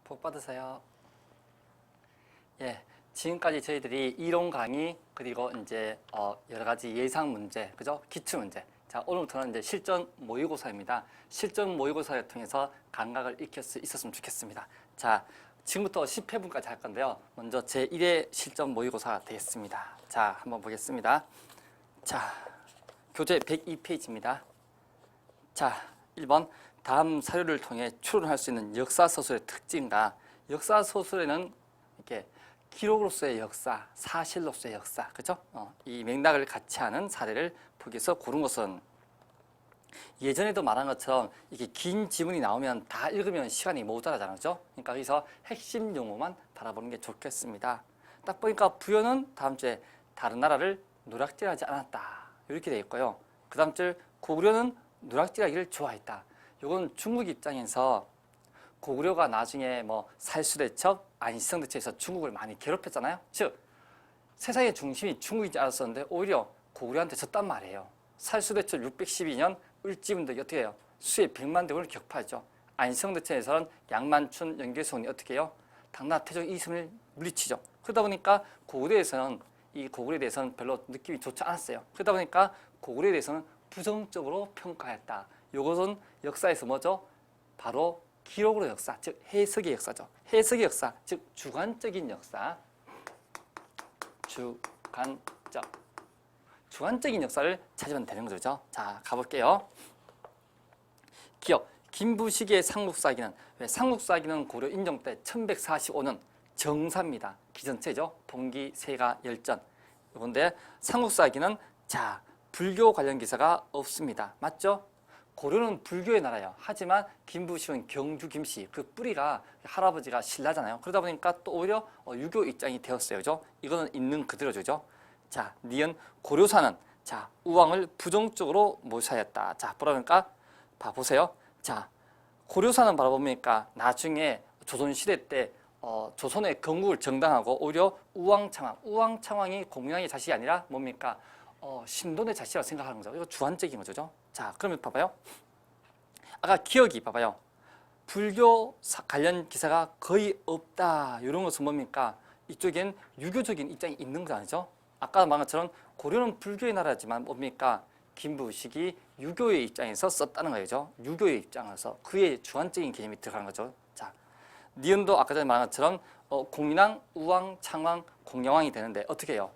복 받으세요. 예, 지금까지 저희들이 이론 강의 그리고 이제 여러 가지 예상 문제, 그죠? 기출 문제. 자, 오늘부터는 이제 실전 모의고사입니다. 실전 모의고사를 통해서 감각을 익힐 수 있었으면 좋겠습니다. 자, 지금부터 10회분까지 할 건데요. 먼저 제1회 실전 모의고사가 되겠습니다. 자, 한번 보겠습니다. 자, 교재 102페이지입니다. 자, 1번. 다음 사료를 통해 추론할 수 있는 역사서술의 특징과 역사서술에는 이렇게 기록으로서의 역사, 사실로서의 역사, 그죠? 이 맥락을 같이 하는 사례를 보기 위해서 고른 것은 예전에도 말한 것처럼 이렇게 긴 지문이 나오면 다 읽으면 시간이 모자라잖아요, 그죠? 그러니까 여기서 핵심 용어만 바라보는 게 좋겠습니다. 딱 보니까 부여는 다음 주에 다른 나라를 노략질하지 않았다 이렇게 되어 있고요. 그 다음 줄 고구려는 노략질하기를 좋아했다. 이건 중국 입장에서 고구려가 나중에 뭐 살수대첩, 안시성대첩에서 중국을 많이 괴롭혔잖아요. 즉 세상의 중심이 중국이지 않았었는데 오히려 고구려한테 졌단 말이에요. 살수대첩 612년 을지문덕이 어떻게 해요? 수의 100만 대군을 격파하죠. 안시성대첩에서는 양만춘, 연결성이 어떻게 해요? 당나라 태종 이승을 물리치죠. 그러다 보니까 고구려에서는 이 고구려에 대해서는 별로 느낌이 좋지 않았어요. 그러다 보니까 고구려에 대해서는 부정적으로 평가했다. 이것은 역사에서 뭐죠? 바로 기록으로 역사, 즉 해석의 역사죠. 해석의 역사, 즉 주관적인 역사. 주관적인 역사를 찾으면 되는 거죠. 자, 가볼게요. 기억. 김부식의 삼국사기는, 왜 삼국사기는 고려 인종 때 1145년 정사입니다. 기전체죠. 봉기, 세가, 열전. 이건데 삼국사기는 자, 불교 관련 기사가 없습니다. 맞죠? 고려는 불교의 나라예요. 하지만 김부식은 경주 김씨, 그 뿌리가 할아버지가 신라잖아요. 그러다 보니까 또 오히려 유교 입장이 되었어요. 그죠? 이거는 있는 그대로죠. 자, 니은 고려사는 자, 우왕을 부정적으로 모사했다. 자, 보라니까 봐보세요. 자, 고려사는 바라보니까 나중에 조선시대 때 조선의 건국을 정당하고 오히려 우왕창왕이 공명의 자식이 아니라 뭡니까? 신돈의 자식이라고 생각하는 거죠. 이거 주관적인 거죠. 자, 그러면 봐봐요. 아까 기억이 봐봐요. 불교 관련 기사가 거의 없다. 이런 것은 뭡니까? 이쪽엔 유교적인 입장이 있는 거 아니죠? 아까 말한 것처럼 고려는 불교의 나라지만 뭡니까? 김부식이 유교의 입장에서 썼다는 거죠. 유교의 입장에서 그의 주관적인 개념이 들어가는 거죠. 자, 니은도 아까 전에 말한 것처럼 공인왕, 우왕, 창왕, 공양왕이 되는데 어떻게 해요?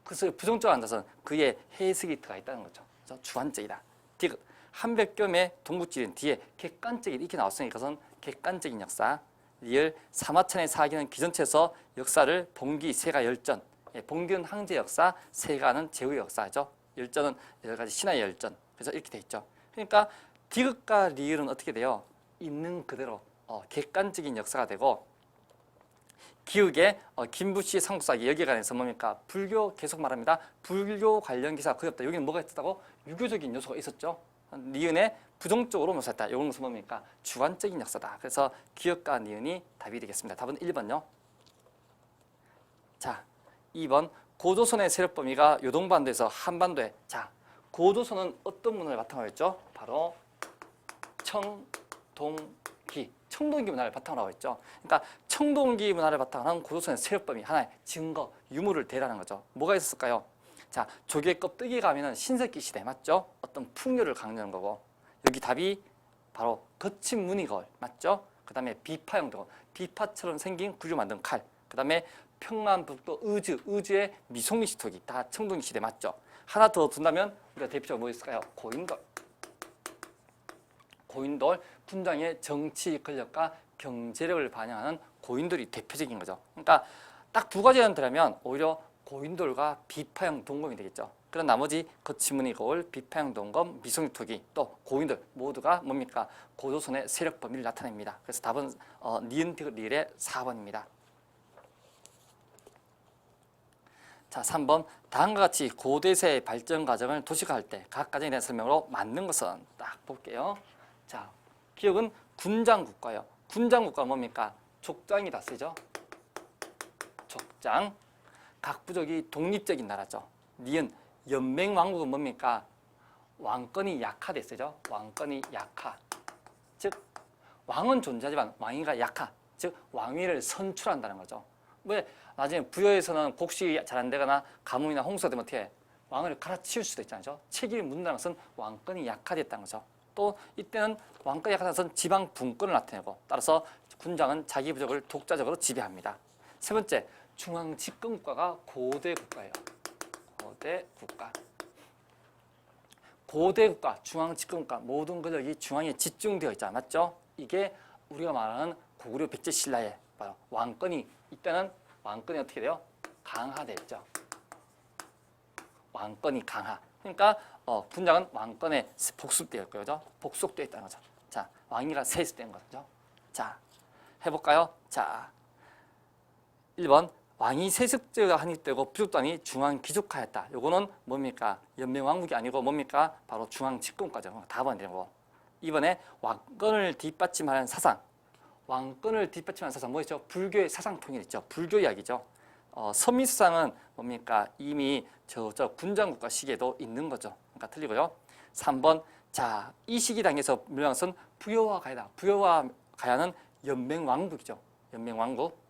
그래서 부정적으로 앉아서 그의 해석이 들어가 있다는 거죠. 그래서 주관적이다. 디귿. 한백겸의 동국지린 뒤에 객관적인 이렇게 나왔으니 이것은 객관적인 역사. 리을. 사마천의 사기는 기전체에서 역사를 봉기, 세가, 열전. 봉기는 항제 역사, 세가는 제후의 역사죠. 열전은 여러 가지 신화의 열전. 그래서 이렇게 돼 있죠. 그러니까 디귿과 리을은 어떻게 돼요? 있는 그대로 객관적인 역사가 되고, 기억에 김부시 삼국사기 여기에 관해서 뭡니까? 불교 계속 말합니다. 불교 관련 기사가 거의 없다. 여기는 뭐가 있었다고? 유교적인 요소가 있었죠. 니은에 부정적으로 묘사했다. 이건 무슨 뭡니까? 주관적인 역사다. 그래서 기억과 니은이 답이 되겠습니다. 답은 1번요. 자, 2번. 고조선의 세력 범위가 요동반도에서 한반도에. 자, 고조선은 어떤 문화를 바탕으로 했죠? 바로 청동기 문화를 바탕으로 했죠. 그러니까 청동기 문화를 바탕으로 한 고조선의 세력 범위 하나의 증거, 유물을 대라는 거죠. 뭐가 있었을까요? 자, 조개 껍데기 가면은 신석기 시대 맞죠? 어떤 풍요를 강조하는 거고, 여기 답이 바로 거친 무늬 거울 맞죠? 그 다음에 비파형 등 비파처럼 생긴 구조 만든 칼, 그 다음에 평안북도 의주의 미송리 시토기 다 청동기 시대 맞죠? 하나 더 둔다면 우리가 대표적으로 뭐 있을까요? 고인돌, 군장의 정치 권력과 경제력을 반영하는 고인돌이 대표적인 거죠. 그러니까 딱 두 가지만 들으면 오히려 고인돌과 비파형 동검이 되겠죠. 그런 나머지 거치무늬 거울, 비파형 동검, 미송리 토기, 또 고인돌 모두가 뭡니까? 고조선의 세력 범위를 나타냅니다. 그래서 답은 니은 디귿 리을의 4번입니다. 자, 3번. 다음과 같이 고대세의 발전 과정을 도식화할 때 각 과정에 대한 설명으로 맞는 것은 딱 볼게요. 자, 기억은 군장국가예요. 군장국가는 뭡니까? 족장이 다 쓰죠. 족장. 각 부족이 독립적인 나라죠. 니은 연맹왕국은 뭡니까? 왕권이 약화됐어요. 왕권이 약화. 즉 왕은 존재하지만 왕위가 약화. 즉 왕위를 선출한다는 거죠. 왜 나중에 부여에서는 곡식이 잘 안 되거나 가뭄이나 홍수가 되면 어떻게 해? 왕을 갈아치울 수도 있잖아요. 책임이 묻는다는 것은 왕권이 약화됐다는 거죠. 또 이때는 왕권이 약화된 것은 지방 분권을 나타내고 따라서 군장은 자기 부족을 독자적으로 지배합니다. 세 번째, 중앙 집권국가가 고대 국가예요. 고대 국가. 고대 국가, 중앙 집권국가 모든 권력이 중앙에 집중되어 있잖아요. 맞죠? 이게 우리가 말하는 고구려 백제 신라의 바로 왕권이 이때는 왕권이 어떻게 돼요? 강화됐죠. 왕권이 강화. 그러니까 군장은 왕권에 복습되어 있고요. 그죠? 복속되어 있다는 거죠. 자, 왕위가 세습된 거죠. 자, 해볼까요? 자, 1번 왕이 세습제가 한입되고 부족단이 중앙 귀족하였다. 요거는 뭡니까? 연맹왕국이 아니고 뭡니까? 바로 중앙 집권까지죠. 답은 되는 거고. 2번에 왕권을 뒷받침하는 사상. 왕권을 뒷받침하는 사상 뭐였죠? 불교의 사상 통일 있죠. 불교 이야기죠. 서민사상은 뭡니까? 이미 저 군장국가 시기에도 있는 거죠. 그러니까 틀리고요. 3번 자, 이 시기 당에서 물량은 부여와 가야다. 부여와 가야는 연맹왕국이죠. 연맹왕국.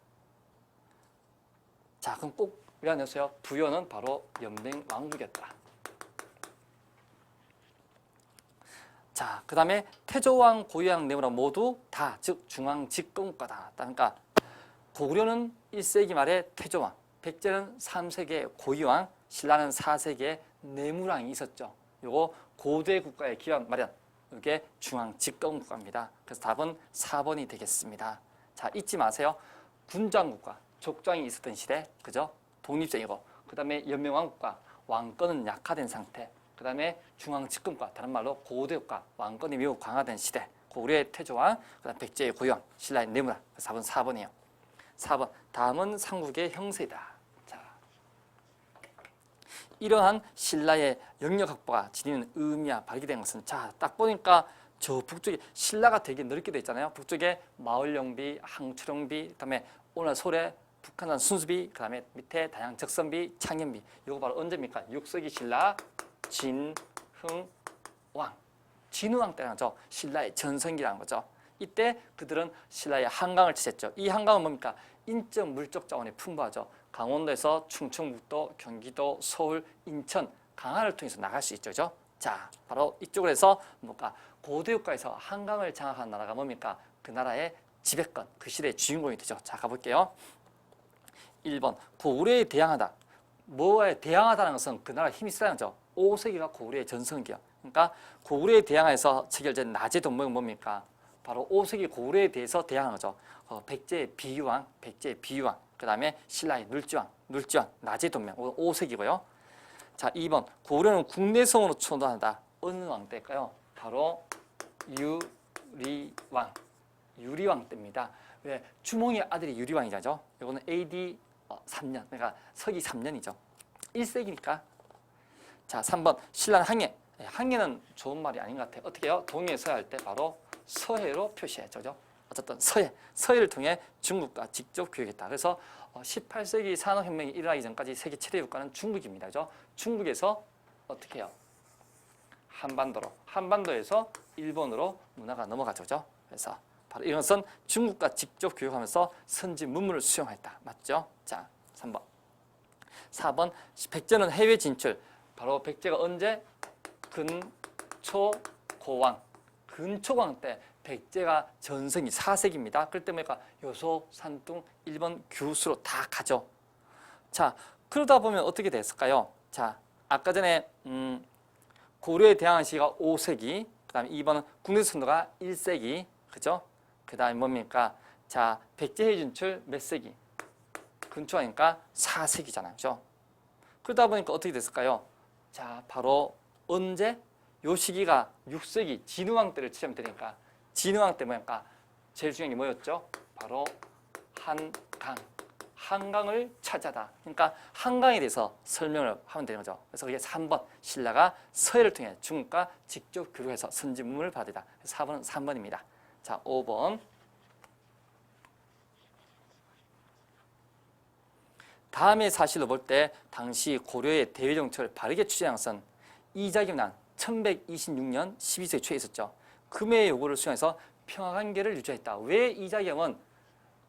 자, 그럼 꼭 외워내세요. 부여는 바로 연맹왕국이었다. 자, 그 다음에 태조왕, 고유왕, 내무라 모두 다, 즉 중앙 집권국가다. 그러니까 고구려는 1세기 말에 태조왕, 백제는 3세기에 고유왕, 신라는 4세기에 내무왕이 있었죠. 요거 고대 국가의 기원 마련. 이게 중앙 집권국가입니다. 그래서 답은 4번이 되겠습니다. 자, 잊지 마세요. 군장국가, 족장이 있었던 시대, 그죠? 독립적이고, 그 다음에 연맹왕국가, 왕권은 약화된 상태, 그 다음에 중앙 집권국가, 다른 말로 고대 국가, 왕권이 매우 강화된 시대, 고구려의 태조왕, 그 다음 백제의 고유왕, 신라의 내무왕. 그래서 답은 4번이에요. 4번, 다음은 삼국의 형세이다. 자, 이러한 신라의 영역 확보가 지니는 의미와 발기된 것은 자, 딱 보니까 저 북쪽에 신라가 되게 넓게 돼 있잖아요. 북쪽에 마을용비, 항초령비, 그다음에 오늘 소래, 북한산 순수비, 그다음에 밑에 다양 적선비, 창현비. 이거 바로 언제입니까? 6세기 신라 진흥왕. 진흥왕 때라는 거죠. 신라의 전성기라는 거죠. 이때 그들은 신라의 한강을 치셨죠. 이 한강은 뭡니까? 인적 물적 자원이 풍부하죠. 강원도에서 충청북도, 경기도, 서울, 인천, 강화를 통해서 나갈 수 있죠. 그죠? 자, 바로 이쪽으로 해서 뭡니까? 고대국가에서 한강을 장악한 나라가 뭡니까? 그 나라의 지배권, 그 시대의 주인공이 되죠. 자, 가볼게요. 1번, 고구려에 대항하다. 뭐에 대항하다는 것은 그 나라 힘이 세다는 거죠. 5세기가 고구려의 전성기야. 그러니까 고구려에 대항해서 체결된 낮의 동맹은 뭡니까? 바로 5세기 고구려에 대해서 대항한 거죠. 백제의 비유왕, 그 다음에 신라의 눌지왕, 낮의 동맹, 5세기고요. 자, 2번, 고구려는 국내성으로 초도한다. 어느 왕 때일까요? 바로 유리왕 때입니다. 왜? 주몽의 아들이 유리왕이죠. 이거는 AD 3년, 그러니까 서기 3년이죠. 1세기니까. 자, 3번, 신라는 항해. 항해는 좋은 말이 아닌 것 같아요. 어떻게 해요? 동해 서해할 때 바로 서해로 표시했죠. 어쨌든 서해를 통해 중국과 직접 교역했다. 그래서 18세기 산업혁명이 일어나기 전까지 세계 최대 국가는 중국입니다. 그죠? 중국에서 어떻게 해요? 한반도에서 일본으로 문화가 넘어가죠. 그래서 바로 이것은 중국과 직접 교역하면서 선진 문물을 수용했다. 맞죠? 자, 3번. 4번, 백제는 해외 진출. 바로 백제가 언제? 근초고왕. 근초고왕 때 백제가 전성기 4세기입니다. 그럴 때 보니까 요소, 산둥, 일본 규수로 다 가죠. 자, 그러다 보면 어떻게 됐을까요? 자, 아까 전에 고려에 대항한 시기가 5세기, 그 다음에 2번은 국내 선도가 1세기, 그죠? 그 다음에 뭡니까? 자, 백제해 진출 몇 세기? 근초하니까 4세기잖아요. 그죠? 그러다 보니까 어떻게 됐을까요? 자, 바로 언제? 요 시기가 6세기 진흥왕 때를 치면 되니까 진흥왕 때 뭐니까 제일 중요한 게 뭐였죠? 바로 한강을 차지하다. 그러니까 한강에 대해서 설명을 하면 되는 거죠. 그래서 그게 3번 신라가 서해를 통해 중국과 직접 교류해서 선진문을 받으다. 4번은 3번입니다. 자, 5번. 다음의 사실로 볼 때 당시 고려의 대외 정책을 바르게 추진한 것은 이자겸난 1126년 12세 초에 있었죠. 금의 요구를 수용해서 평화관계를 유지했다. 왜 이자겸은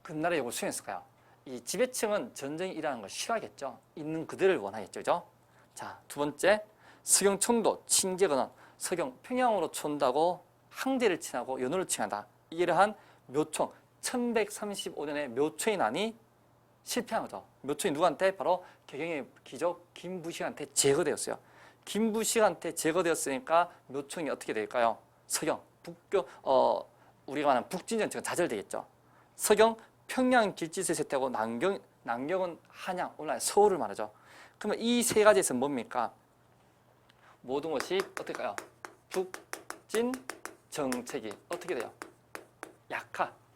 금나라 이걸 수행했을까요? 이 지배층은 전쟁이 일어나는 걸 싫어하겠죠. 있는 그대를 원하겠죠. 그죠? 자, 두 번째, 서경청도 칭제거는 서경 평양으로 촌다고 항제를 칭하고 연호를 칭한다. 이러한 묘총 1135년에 묘총의 난이 실패한 거죠. 묘총이 누구한테? 바로 개경의 귀족 김부식한테 제거되었어요. 김부식한테 제거되었으니까 묘총이 어떻게 될까요? 서경 북교 우리가 말하는 북진 정책은 좌절되겠죠. 서경 평양 길짓을 세태하고 남경은 한양 오늘날 서울을 말하죠. 그러면 이 세 가지에서 뭡니까? 모든 것이 어떨까요? 북진 정책이 어떻게 돼요?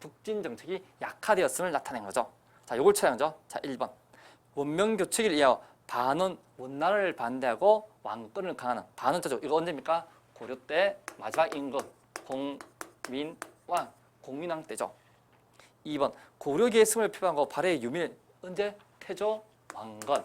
북진 정책이 약화되었음을 나타낸 거죠. 자, 요걸 찾아야 하죠. 자, 1번. 원명교체기를 이하여 반원, 원나라를 반대하고 왕권을 강화하는 반원자죠. 이거 언제입니까? 고려 때 마지막 임금, 공민왕, 공민왕 때죠. 2번. 고려 계승을 표방하고 발해의 유민, 언제? 태조 왕건.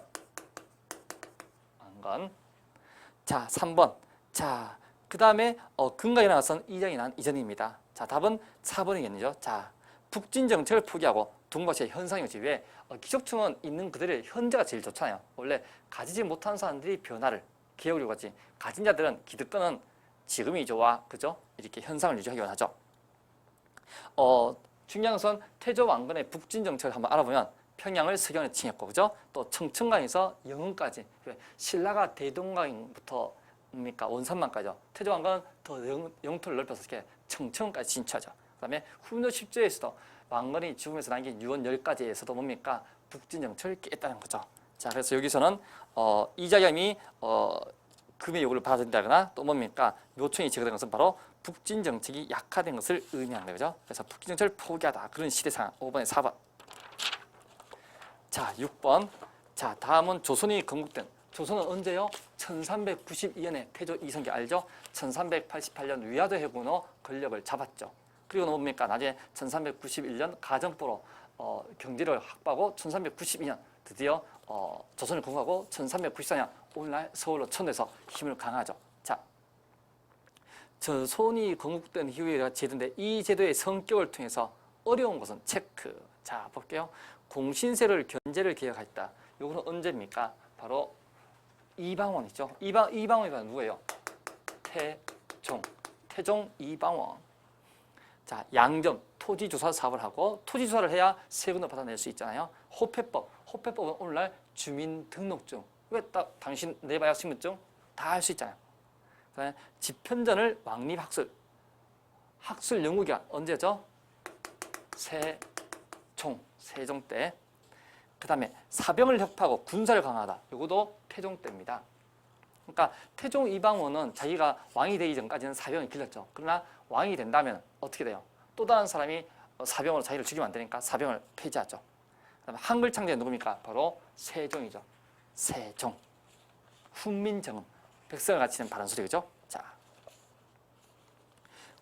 자, 3번. 자, 그 다음에 근가에 나와선 이정이 난 이전입니다. 자, 답은 4번이겠죠. 자, 북진 정책을 포기하고 둔 것이 현상이지. 왜? 기족층은 있는 그들의 현재가 제일 좋잖아요. 원래 가지지 못한 사람들이 변화를, 개혁을 요구하지. 가진 자들은 기득권은 지금이 좋아. 그죠? 이렇게 현상을 유지하기 원하죠. 중요한 것은 태조 왕건의 북진 정책을 한번 알아보면 평양을 서경에 칭했고, 그죠? 또 청천강에서 영흥까지. 신라가 대동강부터 원산만까지죠. 태조 왕건은 더 영토를 넓혀서 이렇게 청천까지 진출하죠. 그다음에 훈요 10조에서도 왕건이 죽음에서 남긴 유언 10가지에서도 뭡니까? 북진 정책을 깼다는 거죠. 자, 그래서 여기서는 이자겸이 금의 요구를 받아들인다거나 또 뭡니까? 묘총이 제거된 것은 바로 북진 정책이 약화된 것을 의미하는 거죠. 그래서 북진 정책을 포기하다. 그런 시대상황. 5번에 4번. 자, 6번. 자, 다음은 조선이 건국된. 조선은 언제요? 1392년에 태조 이성계 알죠? 1388년 위화도 해군으로 권력을 잡았죠. 그리고 뭡니까? 나중에 1391년 가정포로 경제를 확보하고 1392년 드디어 조선을 건국하고 1394년 오늘날 서울로 천도해서 힘을 강화하죠. 자, 조선이 건국된 이후에 제도인데 이 제도의 성격을 통해서 어려운 것은 체크. 자, 볼게요. 공신세를 견제를 개혁했다. 이거는 언제입니까? 바로 이방원이죠. 이방원이 누구예요? 태종 이방원. 자, 양전 토지조사 사업을 하고 토지조사를 해야 세금을 받아낼 수 있잖아요. 호패법은 오늘날 주민등록증. 왜 딱 당신 내봐야 신분증 다 할 수 있잖아요. 그다음에 집현전을 왕립학술 연구기간 언제죠? 세종 때. 그 다음에 사병을 협파하고 군사를 강화하다. 이것도 태종 때입니다. 그러니까 태종 이방원은 자기가 왕이 되기 전까지는 사병을 길렀죠. 그러나 왕이 된다면 어떻게 돼요? 또 다른 사람이 사병으로 자기를 죽이면 안 되니까 사병을 폐지하죠. 그다음에 한글 창제는 누굽니까? 바로 세종이죠. 세종. 훈민정음. 백성을 가르치는 바른 소리, 그죠? 자,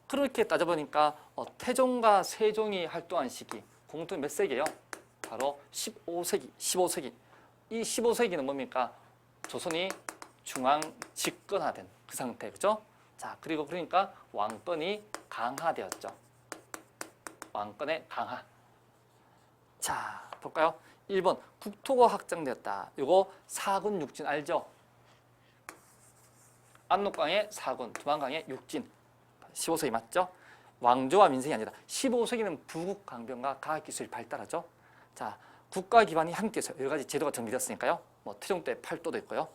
그렇게 따져보니까 태종과 세종이 활동한 시기 공통이 몇 세기예요? 바로 15세기. 이 15세기는 뭡니까? 조선이 중앙 집권화된 그 상태, 그죠? 자, 그리고 그러니까 왕권이 강화되었죠. 왕권의 강화. 자, 볼까요? 1번 국토가 확장되었다. 이거 사군 육진 알죠? 압록강의 사군, 두만강의 육진. 15세기 맞죠? 왕조와 민생이 아니다. 15세기는 부국 강병과 과학기술이 발달하죠. 자, 국가 기반이 함께해서 여러 가지 제도가 정비되었으니까요. 뭐 태종 때 팔도도 있고요.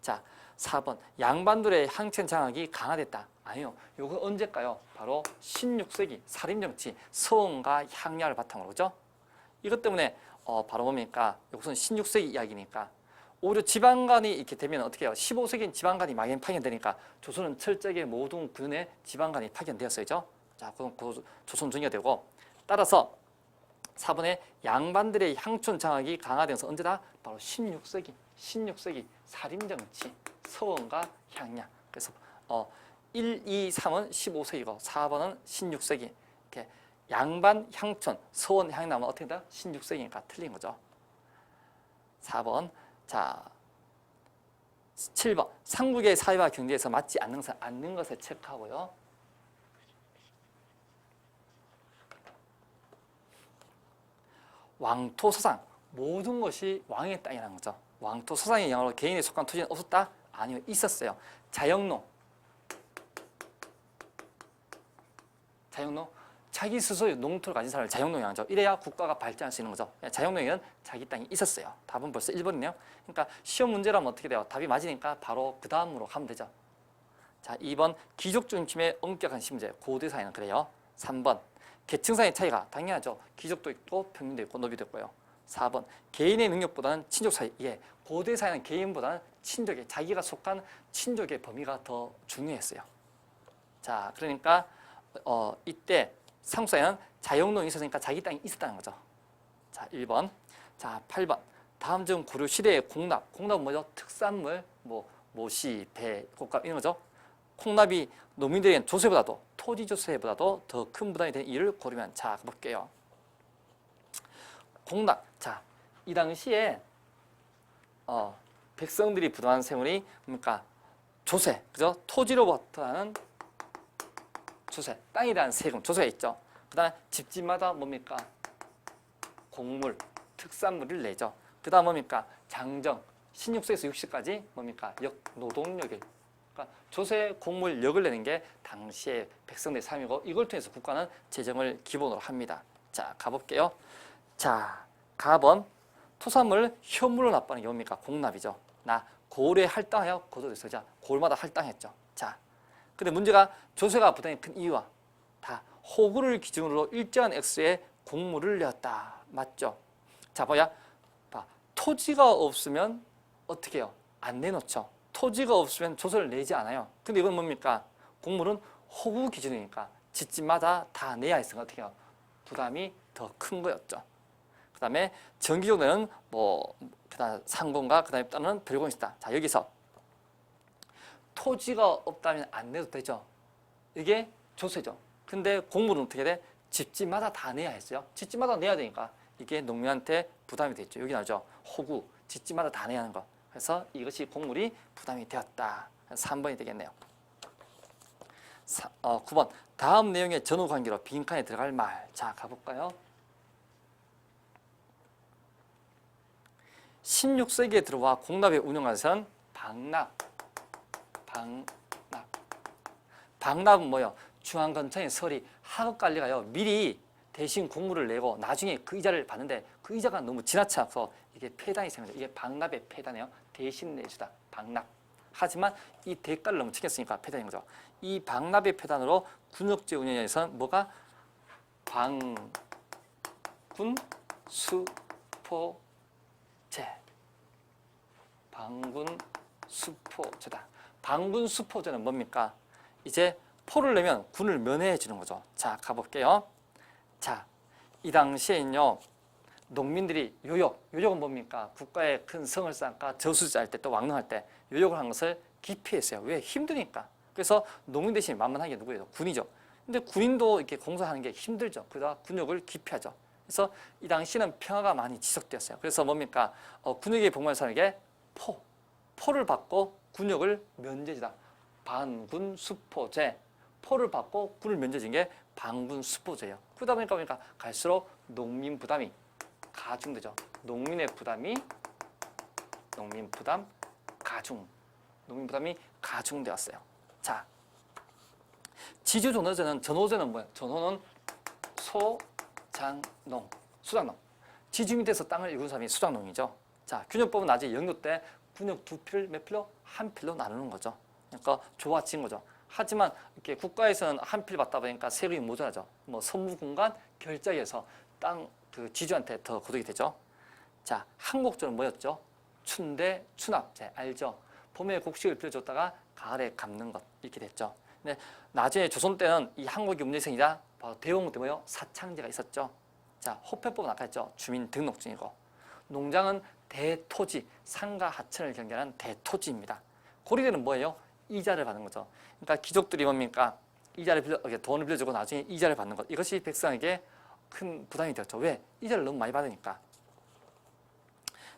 자, 4번 양반들의 항천 장악이 강화됐다. 아니요. 이건 언제일까요? 바로 16세기 살인정치, 서원과 향야를 바탕으로, 그죠? 이것 때문에 바로 뭡니까? 이것은 16세기 이야기니까 오히려 지방간이 이렇게 되면 어떻게 해요? 15세기는 지방간이 막연 파견되니까 조선은 철저하게 모든 군의 지방간이 파견되었어요. 그죠? 자, 그럼 조선 정의가 되고 따라서 4번에 양반들의 향촌 장악이 강화되면서 언제다? 바로 16세기 살인정치, 서원과 향야. 그래서 1, 2, 3은 15세기고 4번은 16세기. 이렇게 양반, 향촌, 서원, 향 나오면 어떻게 된다? 16세기니까 틀린 거죠. 4번. 자, 7번. 삼국의 사회와 경제에서 맞지 않는 것을 체크하고요. 왕토서상 모든 것이 왕의 땅이라는 거죠. 왕토서상의 영향으로 개인에 속한 토지는 없었다? 아니요, 있었어요. 자영농 자기 스스로의 농토를 가진 사람을 자영농이라고 하죠. 이래야 국가가 발전할 수 있는 거죠. 자영농에는 자기 땅이 있었어요. 답은 벌써 1번이네요. 그러니까 시험 문제라면 어떻게 돼요? 답이 맞으니까 바로 그 다음으로 가면 되죠. 자, 2번 귀족 중심의 엄격한 시문제 고대 사회는 그래요. 3번 계층상의 차이가 당연하죠. 귀족도 있고 평민도 있고 노비도 있고요. 4번 개인의 능력보다는 친족 사이. 예, 고대 사회는 개인보다는 친족의 자기가 속한 친족의 범위가 더 중요했어요. 자, 그러니까 이때 상속사회는 자영농이 있었으니까 자기 땅이 있었다는 거죠. 자, 1번. 자, 8번. 다음 중 고려 시대의 공납은 뭐죠? 특산물, 모시, 배, 곶감 이런 거죠. 콩납이 농민들에겐 조세보다도 토지 조세보다도 더 큰 부담이 되는 이유를 고르면 자, 가볼게요. 공납. 자, 이 당시에 백성들이 부담한 세물이 뭡니까? 조세, 그죠? 토지로부터 하는 조세, 땅에 대한 세금, 조세가 있죠. 그 다음에 집집마다 뭡니까? 곡물, 특산물을 내죠. 그 다음 뭡니까? 장정, 16세에서 60까지 뭡니까? 노동력일. 그러니까 조세, 곡물, 력을 내는 게 당시의 백성들의 삶이고 이걸 통해서 국가는 재정을 기본으로 합니다. 자, 가볼게요. 자, 가번, 토산물 현물로 납부하는 게 뭡니까? 공납이죠. 나 고을에 할당하여 거둬들였어요. 자, 고을마다 할당했죠. 자, 근데 문제가 조세가 부담이 큰 이유와 다 호구를 기준으로 일정한 액수의 곡물을 내었다. 맞죠? 자, 봐. 토지가 없으면 어떻게 해요? 안 내놓죠. 토지가 없으면 조세를 내지 않아요. 근데 이건 뭡니까? 곡물은 호구 기준이니까 집집마다 다 내야 했으니까 어떻게 해요? 부담이 더 큰 거였죠. 그 다음에 정기적으로는 그다음 상공과 그 다음에 따르는 별공이 있다. 자, 여기서 토지가 없다면 안 내도 되죠. 이게 조세죠. 근데 곡물은 어떻게 돼? 집집마다 다 내야 했어요. 집집마다 내야 되니까 이게 농민한테 부담이 됐죠. 여기 나오죠. 호구, 집집마다 다 내야 하는 거. 그래서 이것이 곡물이 부담이 되었다. 3번이 되겠네요. 9번. 다음 내용의 전후 관계로 빈칸에 들어갈 말. 자, 가볼까요? 16세기에 들어와 공납에 운영하선 방납은 뭐예요? 중앙건청의 설이 하급관리가요 미리 대신 공물을 내고 나중에 그 이자를 받는데 그 이자가 너무 지나쳐서 이게 폐단이 생겨요. 이게 방납의 폐단이에요. 대신 내주다. 방납. 하지만 이 대가를 너무 챙겼으니까 폐단인 거죠. 이 방납의 폐단으로 군역제 운영에서는 뭐가 방군수포제다. 방군수포제는 뭡니까? 이제 포를 내면 군을 면회해 주는 거죠. 자, 가볼게요. 자, 이 당시에는요 농민들이 요역은 뭡니까? 국가의 큰 성을 쌓을까 저수지할 때 또 왕릉할 때 요역을 한 것을 기피했어요. 왜? 힘드니까. 그래서 농민 대신 만만한 게 누구예요? 군이죠. 근데 군인도 이렇게 공사하는 게 힘들죠. 그러다 군역을 기피하죠. 그래서 이 당시는 평화가 많이 지속되었어요. 그래서 뭡니까? 군역에 복무하는 사람에게 포를 받고 군역을 면제주다. 반군수포제. 포를 받고 군을 면제준 게 반군수포제예요. 그러다 보니까 갈수록 농민 부담이 가중되죠. 농민 부담이 가중되었어요. 자, 지주전호제는 뭐예요? 전호는 수장농. 지주 밑에서 땅을 이루는 사람이 수장농이죠. 자, 균역법은 나중에 영조 때 군역 두 필, 몇 필로? 한 필로 나누는 거죠. 그러니까 조화진 거죠. 하지만 이렇게 국가에서는 한 필 받다 보니까 세금이 모자라죠. 선무공간 결자에서 땅 그 지주한테 더 거두게 되죠. 자, 한곡조는 뭐였죠? 춘대, 추납제 알죠? 봄에 곡식을 빌려줬다가 가을에 갚는 것 이렇게 됐죠. 근데 나중에 조선 때는 이 한국이 문제생이자 바로 대홍 때 뭐요? 사창제가 있었죠. 자, 호패법은 아까 했죠. 주민등록증이고 농장은 대토지, 상가 하천을 경계하는 대토지입니다. 고리대는 뭐예요? 이자를 받는 거죠. 그러니까 귀족들이 뭡니까? 돈을 빌려주고 나중에 이자를 받는 것. 이것이 백성에게 큰 부담이 되었죠. 왜? 이자를 너무 많이 받으니까.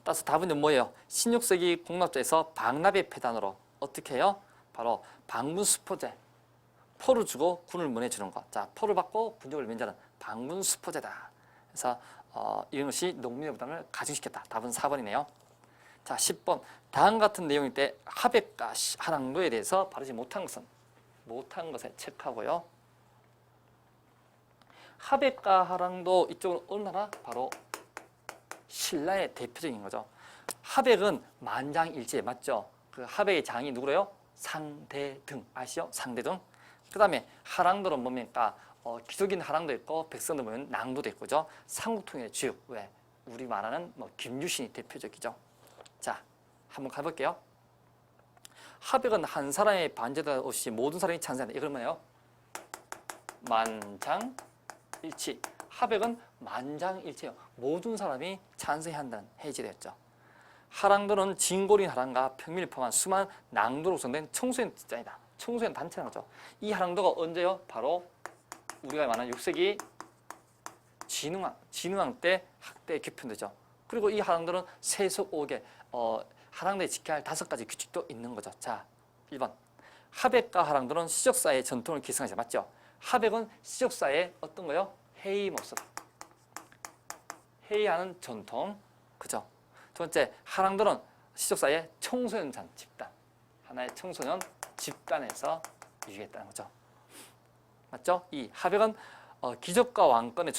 따라서 답은 뭐예요? 16세기 공납제에서 방납의 폐단으로 어떻게 해요? 바로 방군수포제. 포를 주고 군을 면해주는 것. 자, 포를 받고 군역을 면제하는 방군수포제다. 그래서 이런 것이 농민의 부담을 가중시켰다. 답은 4번이네요. 자, 10번. 다음 같은 내용일 때 하백과 하랑도에 대해서 바르지 못한 것에 체크하고요. 하백과 하랑도 이쪽은 어느 나라? 바로 신라의 대표적인 거죠. 하백은 만장일치 맞죠? 그 하백의 장이 누구래요? 상대등 아시죠? 상대등. 그 다음에 하랑도는 뭡니까? 기족인 하랑도 있고 백성들 보면 낭도도 있고 죠. 삼국통일의 주역. 왜? 우리 말하는 김유신이 대표적이죠. 자, 한번 가볼게요. 하백은 한 사람의 반대가 없이 모든 사람이 찬성한다. 이걸 뭐예요? 만장일치. 하백은 만장일치예요. 모든 사람이 찬성해야 한다는 해지되었죠. 하랑도는 진골인 하랑과 평민을 포함한 수많은 낭도로 구성된 청소년 집단이다. 청소년 단체라는 거죠. 이 하랑도가 언제요? 바로 우리가 말하는 6세기 진흥왕 때 학대에 개편되죠. 그리고 이 하랑도는 세속 5개, 하랑도에 지켜야 할 5가지 규칙도 있는 거죠. 자, 1번. 하백과 하랑도는 시적사의 전통을 기승하죠. 맞죠? 하백은 시적사의 어떤 거요? 회의 모습. 회의하는 전통. 그죠? 두 번째, 하랑도는 시적사의 청소년 집단. 하나의 청소년 집단에서 유지했다는 거죠. 맞죠? 이 하백은 귀족과 왕권의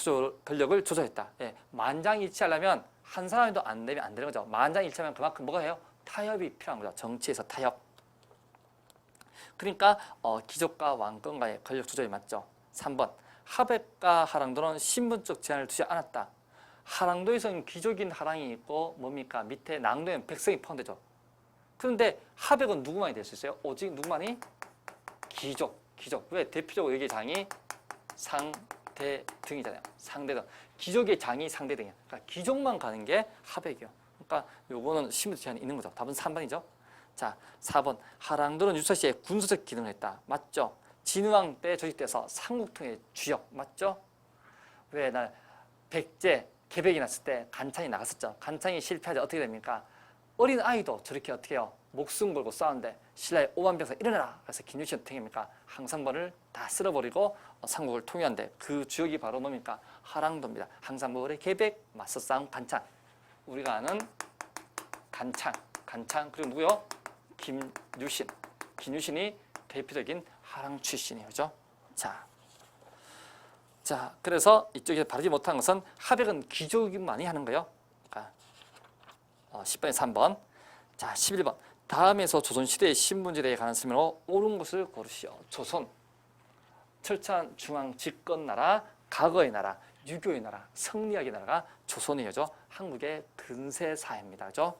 권력을 조절했다. 예, 만장일치하려면 한 사람이도 안 되면 안 되는 거죠. 만장일치하면 그만큼 뭐가 해요? 타협이 필요한 거죠. 정치에서 타협. 그러니까 귀족과 왕권과의 권력 조절이 맞죠. 3번. 하백과 하랑도는 신분적 제한을 두지 않았다. 하랑도에서는 귀족인 하랑이 있고 뭡니까? 밑에 낭도에는 백성이 포함되죠. 그런데 하백은 누구만이 될 수 있어요? 오직 누구만이? 귀족. 왜? 대표적으로 여기 장이 상대등이잖아요. 상대등. 귀족의 장이 상대등이야. 그러니까 귀족만 가는 게 하백이요. 그러니까 요거는 신분적 제한이 있는 거죠. 답은 3번이죠. 자, 4번. 하랑도는 유사시에 군사적 기능을 했다. 맞죠? 진흥왕 때 조직돼서 삼국통의 주역. 맞죠? 왜? 날 백제 개백이 났을 때 간창이 나갔었죠. 간창이 실패하자 어떻게 됩니까? 어린 아이도 저렇게 어떻게 해요? 목숨 걸고 싸우는데 신라의 5만 병사 일어나라. 그래서 김유신 어떻게 합니까? 항상벌을 다 쓸어버리고 삼국을 통일한데 그 주역이 바로 뭡니까? 하랑도입니다. 항상벌의 개백, 맞서 싸운 간창. 우리가 아는 간창 그리고 누구요? 김유신. 김유신이 대표적인 하랑 출신이에요. 그죠? 자, 그래서 이쪽에 바르지 못한 것은 하백은 귀족만이 하는 거예요. 그러니까 10번에 3번. 자, 11번. 다음에서 조선시대의 신분제도에 관한 설명으로 옳은 것을 고르시오. 조선. 철저한 중앙 집권 나라, 과거의 나라, 유교의 나라, 성리학의 나라가 조선이죠. 한국의 근세 사회입니다. 그죠?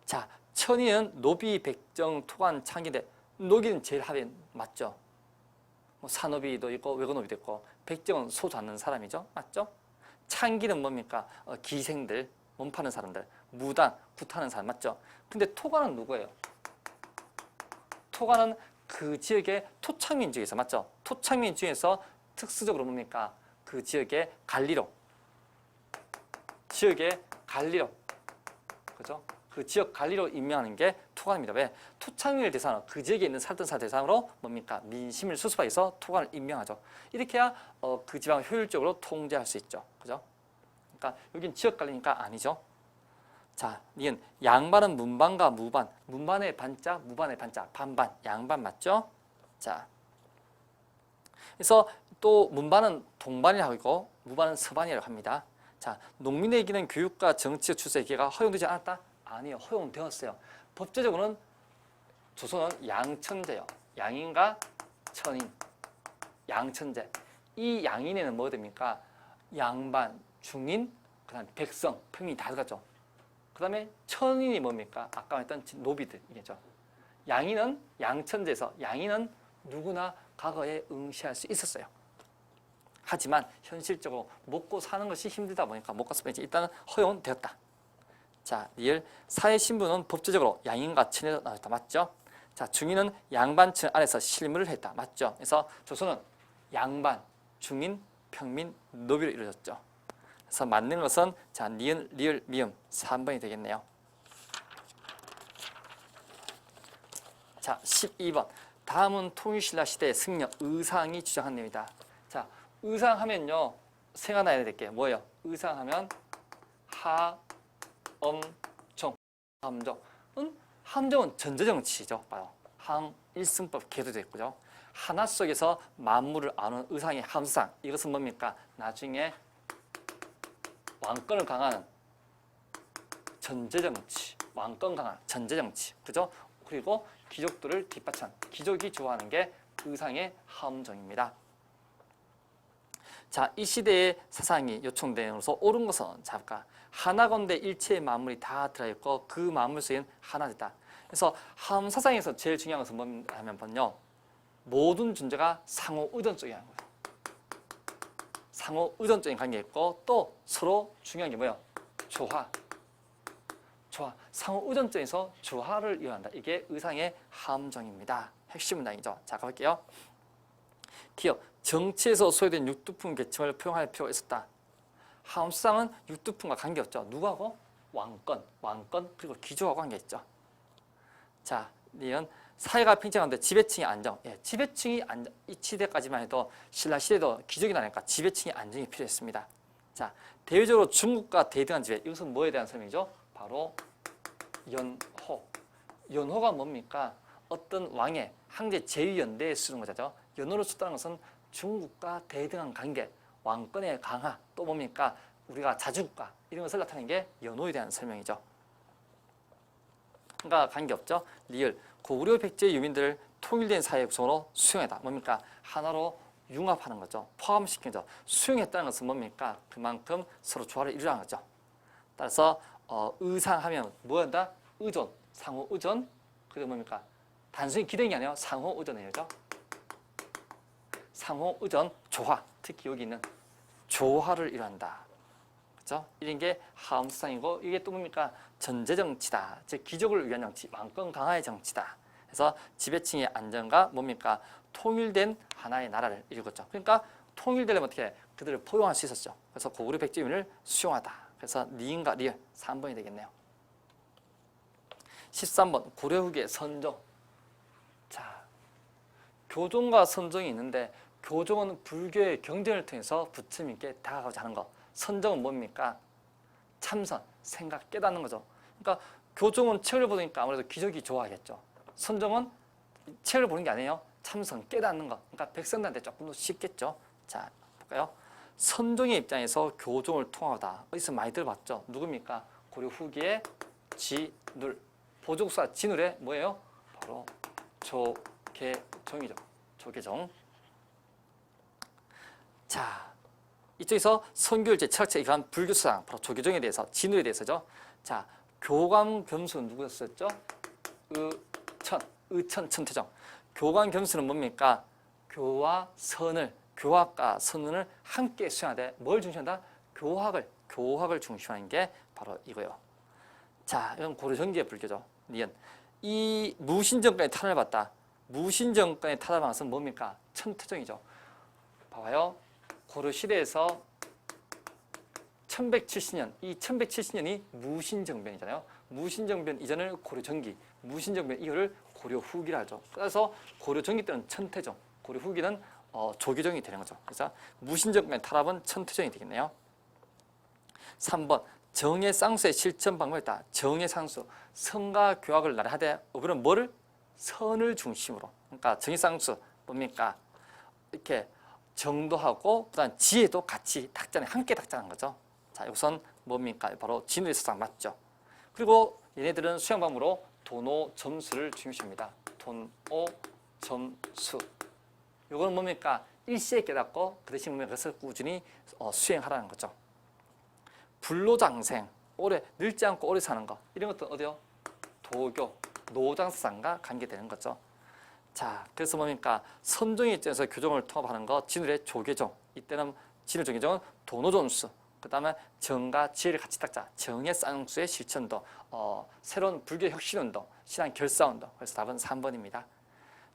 자, 천인은 노비, 백정, 토관, 창기인데 노비는 제일 하위 맞죠? 뭐 산노비도 있고 외거노비도 있고 백정은 소 잡는 사람이죠. 맞죠? 창기는 뭡니까? 기생들, 몸 파는 사람들, 무당, 굿하는 사람 맞죠? 근데 토관은 누구예요? 토관은 그 지역의 토착민 중에서 맞죠? 토착민 중에서 특수적으로 뭡니까? 그 지역의 관리로 그죠? 그 지역 관리로 임명하는 게 토관입니다. 왜? 토착민을 대상으로 그 지역에 있는 살던 사람 대상으로 뭡니까? 민심을 수습하기 위해서 토관을 임명하죠. 이렇게 해야 그 지방을 효율적으로 통제할 수 있죠. 그죠? 그러니까 여긴 지역 관리니까 아니죠. 자, 니은 양반은 문반과 무반. 문반의 반자, 무반의 반자. 반반, 양반 맞죠? 자, 그래서 또 문반은 동반이라고 하고 무반은 서반이라고 합니다. 자, 농민에게는 교육과 정치적 출세의 기회가 허용되지 않았다? 아니요, 허용되었어요. 법제적으로는 조선은 양천제요. 양인과 천인, 양천제. 이 양인에는 뭐가 됩니까? 양반, 중인, 그 다음에 백성, 평민이 다 들어갔죠. 그 다음에 천인이 뭡니까? 아까 말했던 노비들이겠죠. 양인은 양천제에서 양인은 누구나 과거에 응시할 수 있었어요. 하지만 현실적으로 먹고 사는 것이 힘들다 보니까 못 갔으면 일단은 허용되었다. 자, 리을 사회 신분은 법제적으로 양인과 천에서 나왔다. 맞죠? 자, 중인은 양반천 안에서 실무를 했다. 맞죠? 그래서 조선은 양반, 중인, 평민, 노비로 이루어졌죠. 그래서 맞는 것은 자, 니은, 리을, 미음 3번이 되겠네요. 자, 12번. 다음은 통일신라 시대의 승려 의상이 주장한 내용이다. 자, 의상하면요 생각나야 될 게 뭐예요? 의상하면 하엄종. 함정은 전제정치죠. 바로 항일승법 개도되어 있고요. 하나 속에서 만물을 아는 의상의 함상. 이것은 뭡니까? 나중에 왕권을 강화하는 전제정치. 왕권 강화, 전제정치. 그죠? 그리고 귀족들을 뒷받침. 귀족이 좋아하는 게 의상의 함정입니다. 자, 이 시대의 사상이 요청되면서 옳은 것은 자볼까? 하나건대 일체의 만물이 다 들어있고 그 만물 속에는 하나다. 그래서 함 사상에서 제일 중요한 것은 뭐냐면요, 모든 존재가 상호 의존적이라는 거예요. 상호 의존적인 관계가 있고 또 서로 중요한 게 뭐예요? 조화. 상호 의존적에서 조화를 이루한다. 이게 의상의 함정입니다. 핵심 문장이죠. 자, 가볼게요. 기억. 정치에서 소요된 육두품 계층을 포용할 필요가 있었다. 함수상은 육두품과 관계없죠. 누구하고? 왕권 그리고 귀족하고 관계있죠. 자, 니은 사회가 팽창하는데 지배층의 안정. 예, 지배층이 안정. 이 시대까지만 해도 신라 시대도 귀족이 나니까 지배층의 안정이 필요했습니다. 자, 대외적으로 중국과 대등한 지배. 이것은 뭐에 대한 설명이죠? 바로 연호. 연호가 뭡니까? 어떤 왕의 황제 제위연대에 쓰는 거죠. 연호를 썼다는 것은 중국과 대등한 관계, 왕권의 강화, 또 뭡니까? 우리가 자주국가 이런 것을 나타내는 게 연호에 대한 설명이죠. 그러니까 관계없죠. 리을. 고구려 백제의 유민들을 통일된 사회 구성으로 수용했다. 뭡니까? 하나로 융합하는 거죠. 포함시키는 거죠. 수용했다는 것은 뭡니까? 그만큼 서로 조화를 이루라는 거죠. 따라서 의상하면 뭐한다? 의존, 상호 의존. 그게 뭡니까? 단순히 기대는 아니에요. 상호 의존이에요. 상호 의존, 조화. 특히 여기 있는 조화를 이루한다. 그렇죠? 이런 게 하엄수상이고 이게 또 뭡니까? 전제정치다. 즉 귀족을 위한 정치, 왕권 강화의 정치다. 그래서 지배층의 안정과 뭡니까? 통일된 하나의 나라를 이루었죠. 그러니까 통일되려면 어떻게 해? 그들을 포용할 수 있었죠. 그래서 고구려 백제민을 수용하다. 그래서 니은과 리을 3번이 되겠네요. 13번 고려 후기의 선종. 자, 교종과 선종이 있는데 교종은 불교의 경전을 통해서 부처님께 다가가고자 하는 것. 선종은 뭡니까? 참선, 생각, 깨닫는 거죠. 그러니까 교종은 책을 보니까 아무래도 귀족이 좋아하겠죠. 선종은 책을 보는 게 아니에요. 참선, 깨닫는 것. 그러니까 백성들한테 조금 더 쉽겠죠. 자, 볼까요? 선종의 입장에서 교종을 통하다. 어디서 많이 들어봤죠? 누굽니까? 고려 후기의 진울. 보족사 진울의 뭐예요? 바로 조계종이죠. 조계종. 자, 이쪽에서 선교일제 철학책 이한 불교사상 바로 조계종에 대해서 진울에 대해서죠. 자, 교감 겸수는 누구였었죠? 의천 천태종. 교감 겸수는 뭡니까? 교와 선을, 교학과 선을 함께 수행하되 뭘 중시한다? 교학을 중시하는 게 바로 이거예요. 자, 이건 고려 전기의 불교죠. 니은. 이 무신정권에 탄압을 받다. 무신정권에 탄압한 것은 뭡니까? 천태종이죠. 봐봐요. 고려 시대에서 1170년, 이 1170년이 무신정변이잖아요. 무신정변 이전을 고려 전기, 무신정변 이후를 고려 후기라 하죠. 그래서 고려 전기 때는 천태종, 고려 후기는 조계종이 되는 거죠. 그래서 무신정변 탄압은 천태종이 되겠네요. 3번 정의 쌍수의 실천 방법이다. 정의 쌍수, 선과 교학을 나라하되 그럼 뭐를? 선을 중심으로. 그러니까 정의 쌍수 뭡니까? 이렇게 정도하고 그다음 지혜도 같이 닦자는, 함께 닦자는 거죠. 자, 이것은 뭡니까? 바로 진우의 사상 맞죠. 그리고 얘네들은 수행방법으로 도노 점수를 중요시합니다. 도노 점수. 이거는 뭡니까? 일시에 깨닫고 그 대신 그것을 꾸준히 수행하라는 거죠. 불로장생, 오래 늙지 않고 오래 사는 거, 이런 것도 어디요? 도교, 노장사상과 관계되는 거죠. 자, 그래서 뭡니까? 선종의 입장에서 교종을 통합하는 거, 진울의 조계종. 이때는 진울 조계종은 도노존수. 그 다음에 정과 지혜를 같이 닦자. 정의 쌍수의 실천도, 새로운 불교 혁신운동, 신앙 결사운동. 그래서 답은 3번입니다.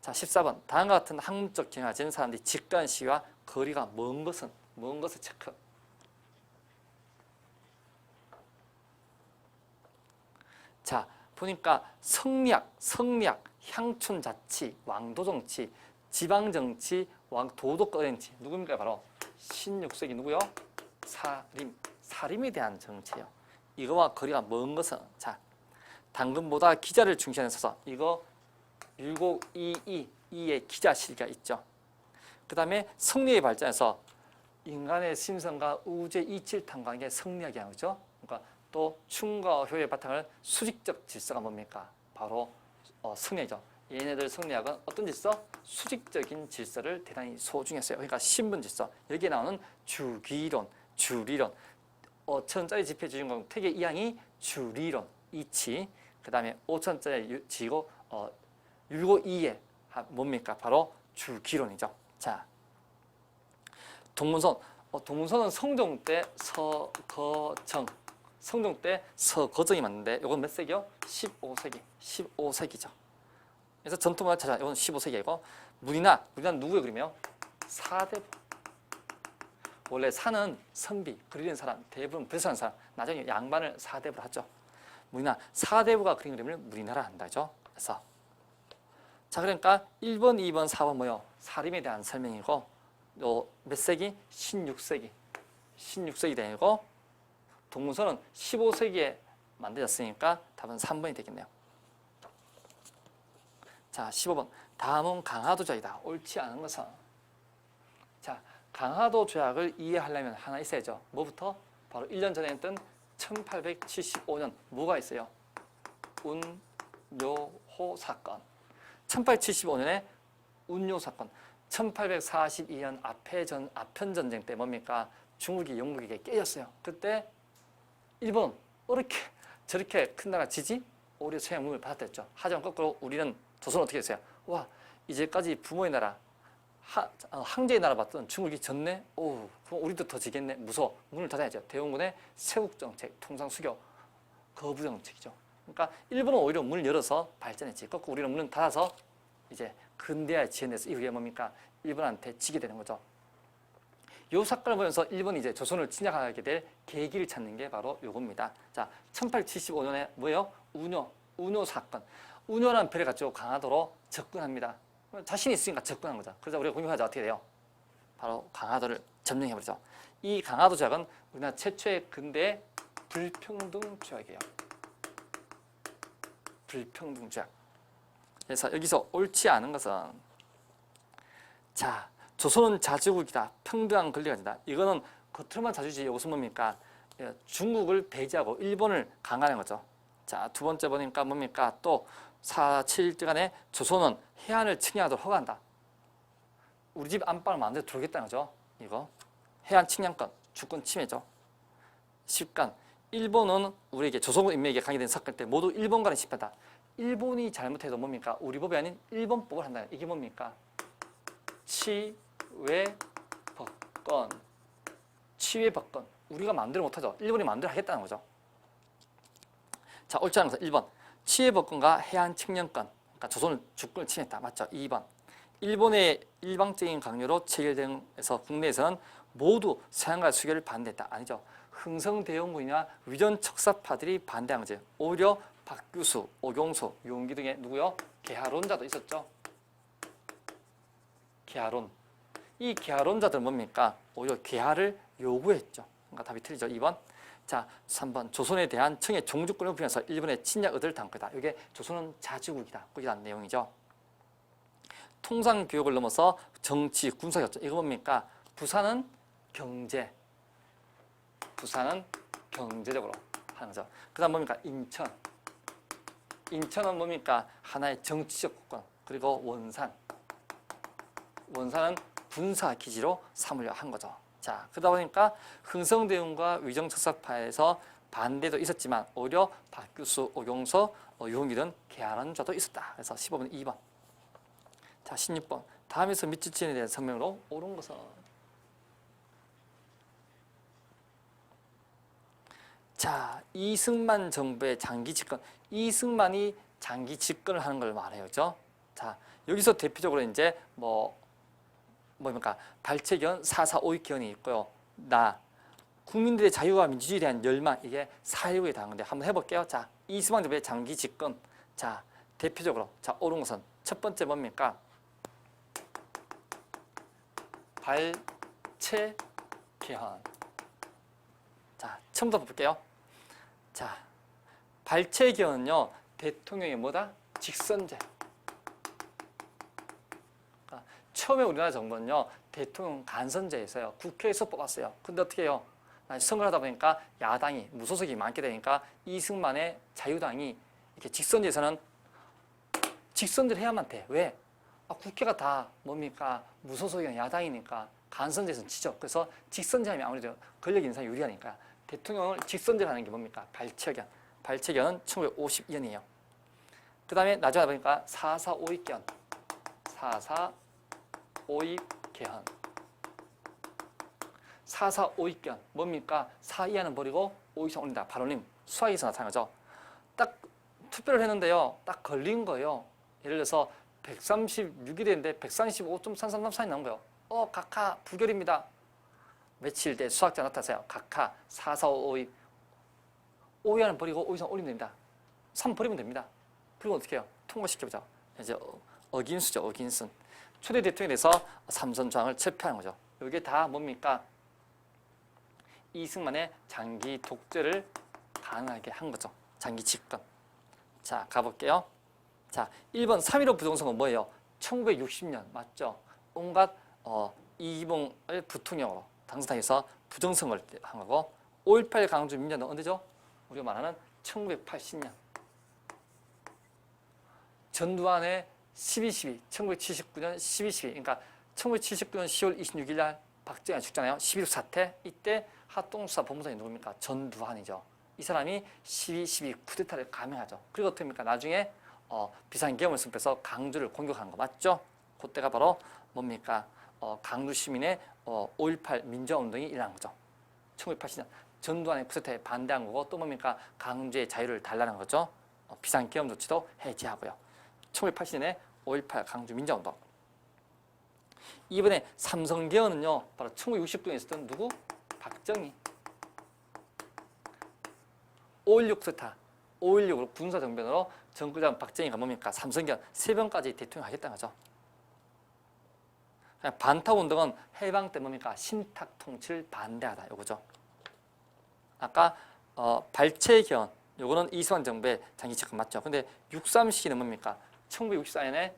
자, 14번. 다음과 같은 학문적 경향을 가진 사람들이 직관 시와 거리가 먼 것을 체크. 자, 보니까 성리학, 향촌자치, 왕도정치, 지방정치, 도덕거ren치 누굽니까? 바로 16세기 누구요? 사림에 대한 정치예요. 이거와 거리가 먼 것은 자 당근보다 기자를 중시하는 서서 이거 1922의 기자 시기가 있죠. 그 다음에 성리의 발전에서 인간의 심성과 우주의 이치를 탐구하는 게 성리학이 아니죠. 그러니까 또 춤과 효의 바탕을 수직적 질서가 뭡니까? 바로 성리학이죠. 얘네들 성리학은 어떤 질서? 수직적인 질서를 대단히 소중했어요. 그러니까 신분 질서. 여기에 나오는 주기론, 주리론. 1,000원짜리 지폐 주인공 태계 이항이 주리론, 이치. 그 다음에 5,000원짜리 지고 652의 뭡니까? 바로 주기론이죠. 자, 동문선. 동문선은 성종 때 서거정. 성종 때 서거정이 맞는데 이건 몇 세기요? 15세기. 15세기죠. 그래서 전통문화 찾아. 이건 15세기이고 문이나 누구의 그림이요? 사대부. 원래 사는 선비, 그리는 사람, 대부분 불사는 사람. 나중에 양반을 사대부로 하죠. 문이나 사대부가 그린 그림을 문이나라 한다죠. 그래서 자 그러니까 1번, 2번, 4번 뭐요? 사림에 대한 설명이고 몇 세기? 16세기. 16세기 되고 동문서는 15세기에 만들어졌으니까 답은 3번이 되겠네요. 자, 15번. 다음은 강화도 조약이다. 옳지 않은 것은 자, 강화도 조약을 이해하려면 하나 있어야죠. 뭐부터? 바로 1년 전에 했던 1875년 뭐가 있어요? 운요호 사건. 1875년에 운요 사건. 1842년 아편 전쟁 때 뭡니까? 중국이 영국에게 깨졌어요. 그때 일본 이렇게 저렇게 큰 나라 지지? 오히려 서양문을 받았댔죠. 하지만 거꾸로 우리는 조선은 어떻게 했어요? 와 이제까지 부모의 나라 황제의 나라 봤던 중국이 졌네? 오, 그럼 우리도 더 지겠네? 무서워. 문을 닫아야죠. 대원군의 세국정책, 통상수교, 거부정책이죠. 그러니까 일본은 오히려 문을 열어서 발전했지. 거꾸로 우리는 문을 닫아서 이제 근대화에 지연돼서 이후에 뭡니까? 일본한테 지게 되는 거죠. 요 사건을 보면서 일본이 이제 조선을 침략하게 될 계기를 찾는 게 바로 요겁니다. 자, 1875년에 뭐예요? 운요 사건. 운요라는 별을 가지고 강화도로 접근합니다. 자신이 있으니까 접근한 거죠. 그래서 우리가 공격하자 어떻게 돼요? 바로 강화도를 점령해버리죠. 이 강화도 조약은 우리나라 최초의 근대 불평등 조약이에요. 불평등 조약. 그래서 여기서 옳지 않은 것은 자, 조선은 자주국이다. 평등한 권리가 된다. 이거는 겉으로만 자주지. 이것은 뭡니까? 중국을 배제하고 일본을 강화하는 거죠. 자, 두 번째 보니까 뭡니까? 또 4.7일간에 조선은 해안을 측량하도록 허가한다. 우리 집 안방을 마음대로 들어오겠다는 거죠. 이거 해안 측량권, 주권 침해죠. 10간 일본은 우리에게 조선 인민에게 강요된 사건 때 모두 일본과는 집하다. 일본이 잘못해도 뭡니까? 우리 법이 아닌 일본법을 한다. 이게 뭡니까? 치외법권. 치외법권. 우리가 마음대로 못하죠. 일본이 마음대로 하겠다는 거죠. 자, 옳지 않은 것은 1번. 치외법권과 해안 측량권. 그러니까 조선을 주권을 침해했다. 맞죠? 2번. 일본의 일방적인 강요로 체결돼서 국내에서는 모두 서양과의 수교를 반대했다. 아니죠. 흥성대원군이나 위전척사파들이 반대한 거지. 오히려 박규수, 오경수, 유홍기 등의 누구요? 개하론자도 있었죠. 개하론. 이 개하론자들은 뭡니까? 오히려 개하를 요구했죠. 그러니까 답이 틀리죠. 2번. 자, 3번. 조선에 대한 청의 종주권을 부여해서 일본의 침략 의도를 담은 거다. 이게 조선은 자주국이다. 이란 내용이죠. 통상교육을 넘어서 정치, 군사였죠. 이거 뭡니까? 부산은 경제. 부산은 경제적으로 하는 거죠. 그 다음 뭡니까? 인천. 인천은 뭡니까? 하나의 정치적 국권. 그리고 원산. 원산은 군사기지로 삼으려 한 거죠. 자, 그러다 보니까 흥성대원과 위정척사파에서 반대도 있었지만 오히려 박규수, 오경서, 유홍기 등 개하는 자도 있었다. 그래서 15번 2번. 자, 16번. 다음에서 밑지친에 대한 설명으로 옳은 것은 자, 이승만 정부의 장기 집권. 이승만이 장기 집권을 하는 걸 말해요. 그죠? 자, 여기서 대표적으로 이제 뭡니까? 발췌견, 4.4.5.2 견이 있고요. 국민들의 자유와 민주주의에 대한 열망, 이게 4.19에 대한 건데 한번 해볼게요. 자, 이승만 정부의 장기 집권. 자, 대표적으로 자 옳은 것은 첫 번째 뭡니까? 발췌 개헌. 자 처음부터 볼게요. 자 발췌 개헌은요 대통령의 뭐다? 직선제. 그러니까 처음에 우리나라 정부는요 대통령 간선제에서요 국회에서 뽑았어요. 근데 어떻게 해요? 선거를 하다 보니까 야당이 무소속이 많게 되니까 이승만의 자유당이 이렇게 직선제에서는 직선제를 해야만 돼. 왜? 국회가 다 뭡니까? 무소속이나 야당이니까 간선제에서는 지죠. 그래서 직선제하면 아무래도 권력 인상이 유리하니까 대통령을 직선제를 하는 게 뭡니까? 발췌견. 발췌견은 1952년이에요. 그 다음에 나중에 보니까 4.4 오입개헌. 4.4 오입개헌. 4.4 오입개헌. 뭡니까? 4 이하는 버리고 5 이상 올린다. 발올림. 수학에서 나타난 거죠. 딱 투표를 했는데요. 딱 걸린 거예요. 예를 들어서 136이 되는데 135.3334이 나온 거예요. 각하 부결입니다. 며칠 뒤에 수학자 나타나세요. 각하 4.4 5 이하는 버리고 5 이상 올리면 됩니다. 3 버리면 됩니다. 그리고 어떻게 해요? 통과시켜보자. 이제 어긴수죠. 어긴순. 초대 대통령에 대해서 삼선조항을 철폐하는 거죠. 이게 다 뭡니까? 이승만의 장기 독재를 가능하게 한 거죠. 장기 집권. 자 가볼게요. 자 1번 3.15 부정선거 뭐예요? 1960년 맞죠? 온갖 이기봉을 부통령으로 당선해서 부정선거를 한 거고 5.18 강주 민주화는 언제죠? 우리가 말하는 1980년. 전두환의 12.12, 1979년 12.12, 그러니까 1979년 10월 26일 날 박정희가 죽잖아요. 11.6 사태. 이때 합동수사 본부장이 누굽니까? 전두환이죠. 이 사람이 12.12 쿠데타를 감행하죠. 그리고 어떻게 합니까? 나중에 비상계엄을 선포해서 강주를 공격한 거 맞죠? 그때가 바로 뭡니까? 강주 시민의 5.18 민주화운동이 일어난 거죠. 1980년 전두환의 쿠데타에 반대한 거고 또 뭡니까? 강주의 자유를 달라는 거죠. 비상계엄 조치도 해제하고요. 1980년에 5.18 강주 민주화운동. 이번에 삼성개헌은요. 바로 1969년에 있었던 누구? 박정희. 5.16 쿠데타. 5.16으로 군사정변으로 정권장 박정희가 뭡니까? 삼성개헌 3번까지 대통령 하겠다는 거죠. 반타운동은 해방 때 뭡니까? 신탁통치를 반대하다. 이거죠. 아까 발췌개헌. 요거는 이승만 정부의 장기 집권 맞죠? 근데 6.3 시기는 뭡니까? 1964년에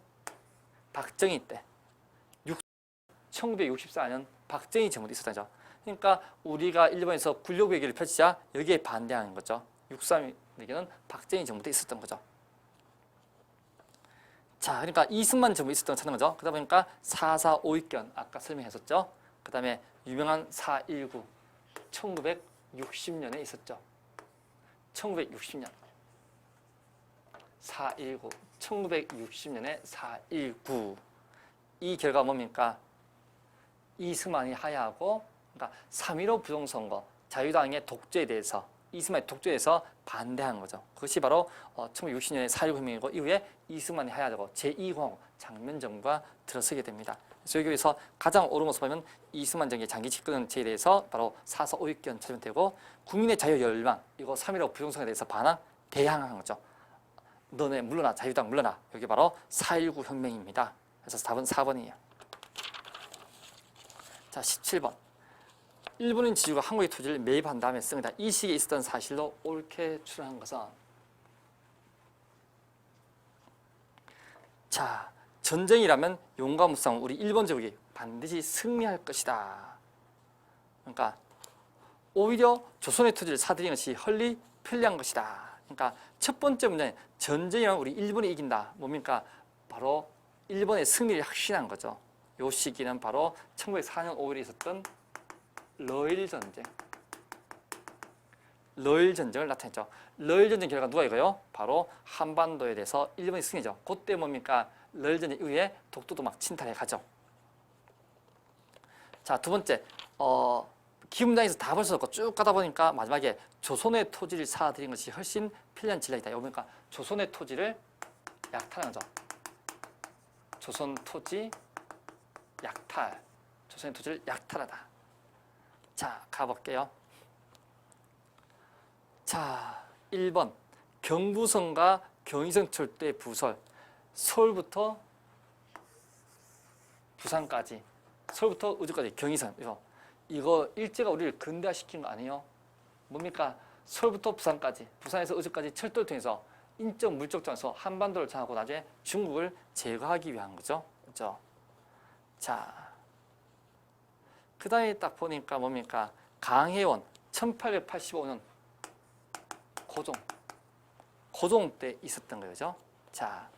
박정희 때. 1964년 박정희 정부도 있었던 거죠. 그러니까 우리가 일본에서 군력외교를 펼치자 여기에 반대하는 거죠. 6.3에게는 박정희 정부도 있었던 거죠. 자, 그러니까 이승만 정부 있었던 거 찾는 거죠. 그러다 보니까 4.4 오입개헌 아까 설명했었죠. 그 다음에 유명한 4.19 1960년에 있었죠. 1960년 4.19 1960년에 4.19 이 결과 뭡니까? 이승만이 하야하고 그러니까 3.15 부정선거 자유당의 독재에 대해서 이승만의 독재에 대해서 반대한 거죠. 그것이 바로 1960년의 4.19 혁명이고 이후에 이승만이 하야되고 제2공화국 장면정부가 들어서게 됩니다. 그래서 여기에서 가장 옳은 것을 보면 이승만 정부의 장기 집권제에 대해서 바로 4.4 오입개헌 찾으면 되고 국민의 자유 열망 이거 3.15 부정선거에 대해서 대항한 거죠. 너네 물러나 자유당 물러나 여기 바로 4.19 혁명입니다. 그래서 답은 4번이에요. 자 17번 일본인 지주가 한국의 토지를 매입한 다음에 씁니다. 이 시기에 있었던 사실로 옳게 추론한 것은 자 전쟁이라면 용과 무쌍 우리 일본 제국이 반드시 승리할 것이다. 그러니까 오히려 조선의 토지를 사들인 것이 헐리 편리한 것이다. 그러니까 첫 번째 문제는 전쟁이라면 우리 일본이 이긴다. 뭡니까? 바로 일본의 승리를 확신한 거죠. 이 시기는 바로 1904년 5월에 있었던 러일 전쟁. 러일 전쟁을 나타냈죠. 러일 전쟁 결과 누가 이거요? 바로 한반도에 대해서 일본이 승리죠. 그때 뭡니까? 러일 전쟁 이후에 독도도 막 침탈해 가죠. 자, 두 번째. 기문장에서 다 볼 수 없고 쭉 가다 보니까 마지막에 조선의 토지를 사들인 것이 훨씬 편리한 전략이다. 이거 보니까 조선의 토지를 약탈한 거죠. 조선 토지 약탈. 조선의 토지를 약탈하다. 자, 가볼게요. 자, 1번 경부선과 경의선 철도의 부설, 서울부터 부산까지, 서울부터 어디까지 경의선. 이거 일제가 우리를 근대화시킨 거 아니에요? 뭡니까? 서울부터 부산까지, 부산에서 어디까지 철도를 통해서 인적 물적 장소 한반도를 장악하고 나중에 중국을 제거하기 위한 거죠. 그렇죠? 자, 그 다음에 딱 보니까 뭡니까? 강해원 1885년 고종 때 있었던 거죠. 자,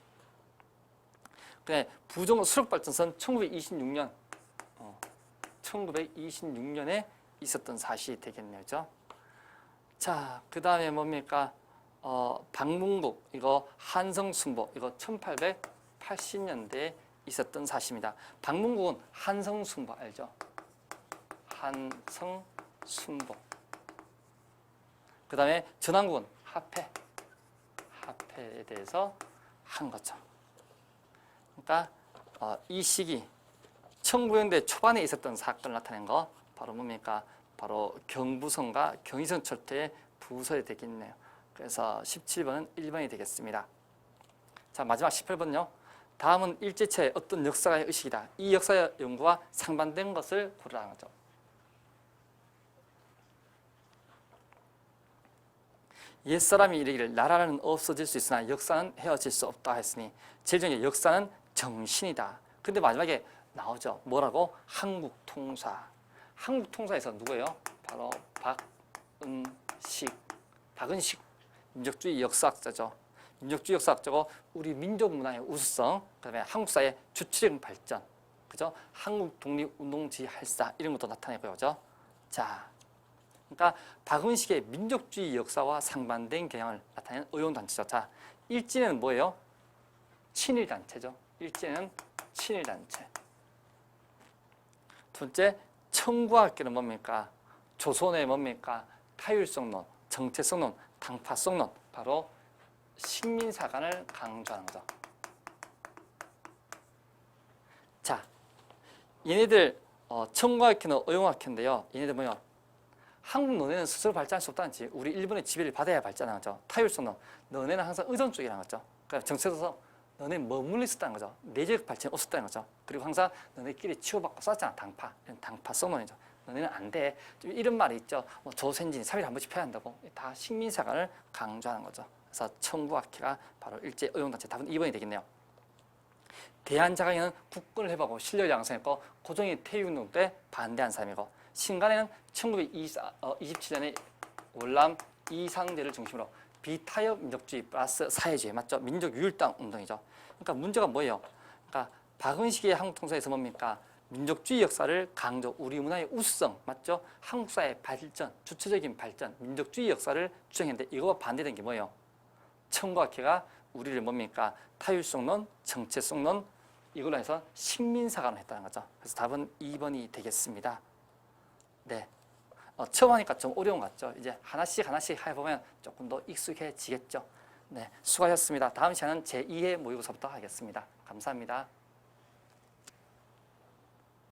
그다음에 부정 수력발전선 1926년에 있었던 사실이 되겠네요. 그죠? 자, 그 다음에 뭡니까? 방문국, 이거 한성순보, 이거 1880년대에 있었던 사실입니다. 방문국은 한성순보 알죠? 한성순보. 그 다음에 전항국은 하폐에 대해서 한 거죠. 그러니까 이 시기 1900년대 초반에 있었던 사건을 나타낸 거 바로 뭡니까? 바로 경부선과 경의선 철도의 부설이 되겠네요. 그래서 17번은 1번이 되겠습니다. 자, 마지막 18번요. 다음은 일제차의 어떤 역사의 의식이다. 이 역사 연구와 상반된 것을 고르라는 거죠. 옛사람이 이르기를 나라는 없어질 수 있으나 역사는 헤어질 수 없다 했으니 제일 중요한 게 역사는 정신이다. 근데 마지막에 나오죠. 뭐라고? 한국통사. 한국통사에서 누구예요? 바로 박은식 민족주의 역사학자죠. 민족주의 역사학자고 우리 민족 문화의 우수성, 그다음에 한국사의 주체적인 발전, 그죠? 한국 독립운동지 할사 이런 것도 나타내고요, 그죠? 자, 그러니까 박은식의 민족주의 역사와 상반된 경향을 나타내는 의용단체죠. 자, 일제는 뭐예요? 친일단체죠. 일제는 친일단체. 둘째, 청구학계는 뭡니까? 조선의 뭡니까? 타율성론, 정체성론, 당파성론, 바로 식민사관을 강조하는 거죠. 자, 얘네들 청구학회는 의용학회인데요. 얘네들 뭐예요? 한국 너네는 스스로 발전할 수 없다는 지 우리 일본의 지배를 받아야 발전하는 거죠. 타율성론, 너네는 항상 의존 쪽이라는 거죠. 그러니까 정체에서 너네 머물러 있었다는 거죠. 내적 발전이 없었다는 거죠. 그리고 항상 너네끼리 치고받고 싸웠잖아. 당파. 이런 당파성론이죠. 너네는 안 돼. 이런 말이 있죠. 조선인지 사회를 한 번씩 펴야 한다고. 다 식민사관을 강조하는 거죠. 그래서 청구학회가 바로 일제 의용단체. 답은 2번이 되겠네요. 대한자강에는 국군을 해보고 실력을 양성했고 고종이 퇴위운동 때 반대한 사람이고 신간에는 1927년에 월남 이상제를 중심으로 비타협 민족주의 플러스 사회주의 맞죠? 민족유일당 운동이죠. 그러니까 문제가 뭐예요? 그러니까 박은식의 한국통사에서 뭡니까? 민족주의 역사를 강조, 우리 문화의 우수성 맞죠? 한국사의 발전, 주체적인 발전, 민족주의 역사를 주장했는데 이거와 반대된 게 뭐예요? 청구학회가 우리를 뭡니까? 타율성론, 정체성론 이걸로 해서 식민사관을 했다는 거죠. 그래서 답은 2번이 되겠습니다. 네. 처음 하니까 좀 어려운 것 같죠? 이제 하나씩 해보면 조금 더 익숙해지겠죠? 네. 수고하셨습니다. 다음 시간은 제2회 모의고사부터 하겠습니다. 감사합니다.